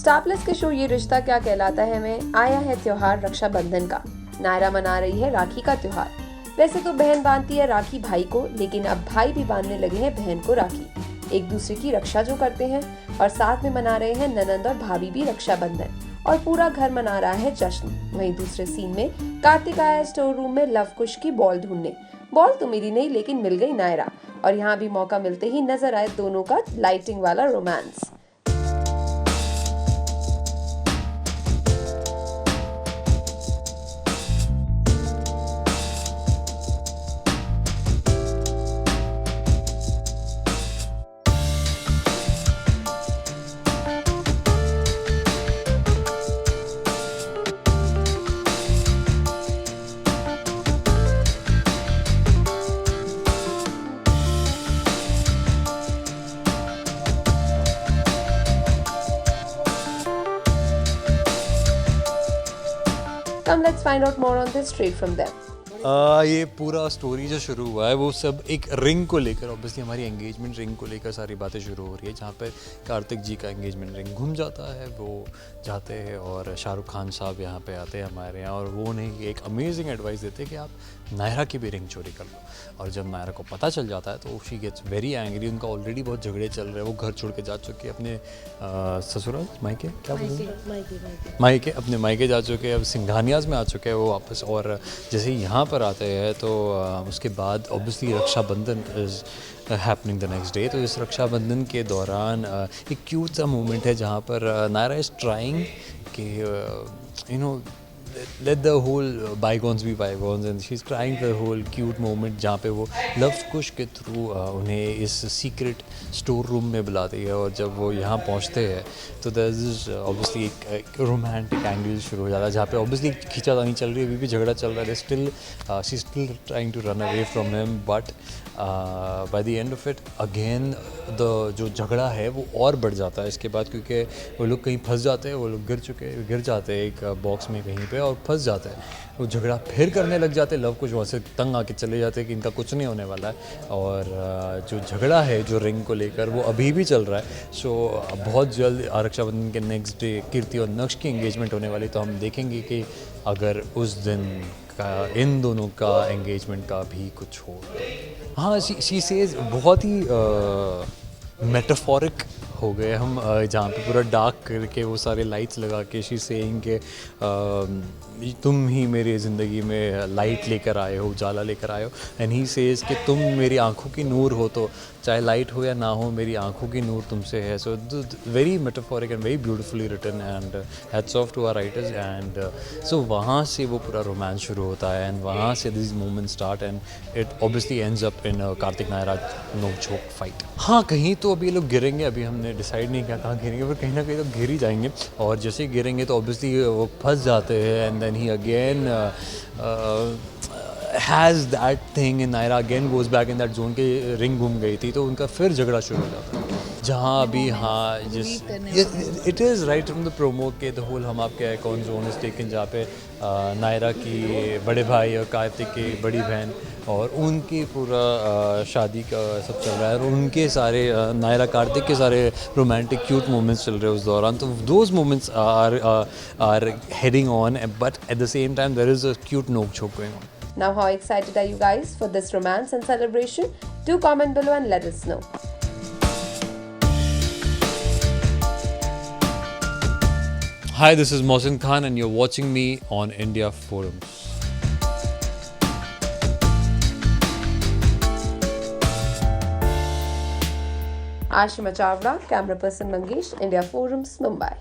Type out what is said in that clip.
Star plus के show ये रिश्ता क्या कहलाता है में आया है त्योहार रक्षाबंधन का। नायरा मना रही है राखी का त्योहार। वैसे तो बहन बांधती है राखी भाई को, लेकिन अब भाई भी बांधने लगे हैं बहन को राखी। एक दूसरे की रक्षा जो करते हैं और साथ में मना रहे हैं ननंद और भाभी भी रक्षाबंधन, और पूरा घर मना रहा है जश्न। वहीं दूसरे सीन में कार्तिक आया स्टोर रूम में लव कुश की बॉल ढूंढने। बॉल तो मिली नहीं, लेकिन मिल गई नायरा, और यहाँ भी मौका मिलते ही नजर आए दोनों का लाइटिंग वाला romance. Come, let's find out more on this straight from them. ये पूरा स्टोरी जो शुरू हुआ है वो सब एक रिंग को लेकर, ऑब्वियसली हमारी एंगेजमेंट रिंग को लेकर सारी बातें शुरू हो रही है, जहाँ पर कार्तिक जी का एंगेजमेंट रिंग घूम जाता है। वो जाते हैं और शाहरुख खान साहब यहाँ पे आते हैं हमारे यहाँ, और वो उन्हें एक अमेजिंग एडवाइस देते हैं कि आप नायरा की भी रिंग चोरी कर लो। और जब नायरा को पता चल जाता है तो शी गेट्स वेरी एंग्री। उनका ऑलरेडी बहुत झगड़े चल रहे हैं, वो घर छोड़ के जा चुके अपने ससुराल मायके, क्या बोलते मायके, अपने मायके जा चुके, अब सिंघानियाज में आ चुके हैं वो वापस। और जैसे ही यहाँ पर आते हैं तो उसके बाद obviously Raksha Bandhan is happening the next day. तो इस रक्षाबंधन के दौरान एक क्यूट सा मोमेंट है जहाँ पर नायरा इज़ ट्राइंग कि you know let the whole bygones be bygones, and she's trying the whole cute moment जहाँ पे वो लव कुश के थ्रू उन्हें इस सीक्रेट स्टोर रूम में बुलाती है। और जब वो यहाँ पहुँचते हैं तो there's this obviously एक रोमांटिक एंगल शुरू हो जाता है, जहाँ पे ऑब्वियसली खींचातानी चल रही है, अभी भी झगड़ा चल रहा है, still she still trying to run away from him, but by the end of it again the जो झगड़ा है वो और बढ़ जाता है इसके बाद, क्योंकि वो लोग कहीं फंस जाते हैं, वो लोग गिर जाते हैं एक बॉक्स में कहीं पे और फंस जाते हैं। वो झगड़ा फिर करने लग जाते हैं, लव कुछ वहाँ से तंग आके चले जाते हैं कि इनका कुछ नहीं होने वाला है। और जो झगड़ा है जो रिंग को लेकर वो अभी भी चल रहा है। सो बहुत जल्द रक्षाबंधन के नेक्स्ट डे कीर्ति और नक्श की एंगेजमेंट होने वाली, तो हम देखेंगे कि अगर उस दिन का इन दोनों का एंगेजमेंट का भी कुछ हो। हाँ, शी सेज बहुत ही मेटाफोरिक हो गए हम, जहाँ पे पूरा डार्क करके वो सारे लाइट्स लगा के शी सेइंग के तुम ही मेरी ज़िंदगी में लाइट लेकर आए हो, उजाला लेकर आए हो। एंड ही सेज कि तुम मेरी आंखों की नूर हो, तो चाहे लाइट हो या ना हो मेरी आंखों की नूर तुमसे है। So very metaphoric and very beautifully written, and hats off to our writers. And so वहाँ से वो पूरा रोमांस शुरू होता है, एंड वहाँ से this moment start, and it obviously ends up in Kartik Naira नोक-झोंक फाइट। हाँ, कहीं तो अभी लोग गिरेंगे, अभी हमने डिसाइड नहीं किया कहाँ गिरेंगे, पर कहीं ना कहीं तो गिर ही जाएंगे। और जैसे ही गिरेंगे तो ऑब्वियसली वो फंस जाते हैं, and then he again has that thing in Naira again goes back in that zone के रिंग घूम गई थी, तो उनका फिर झगड़ा शुरू हो जाता है। जहाँ अभी हाँ जिस it is right from the promo के द होल हम आपके आइकॉन जोन इज टेकन, जहाँ पे नायरा की बड़े भाई और कार्तिक की बड़ी बहन और उनकी पूरा शादी का सब चल रहा है, और उनके सारे नायरा कार्तिक के सारे रोमांटिक क्यूट मोमेंट्स चल रहे हैं उस दौरान। तो those moments are heading on, but at the same time there is a cute नोक झोंक going on. Now, how excited are you guys for this romance and celebration? Do comment below and let us know. Hi, this is Mohsin Khan and you're watching me on India Forums. Ashima Chavda, camera person Mangesh, India Forums, Mumbai.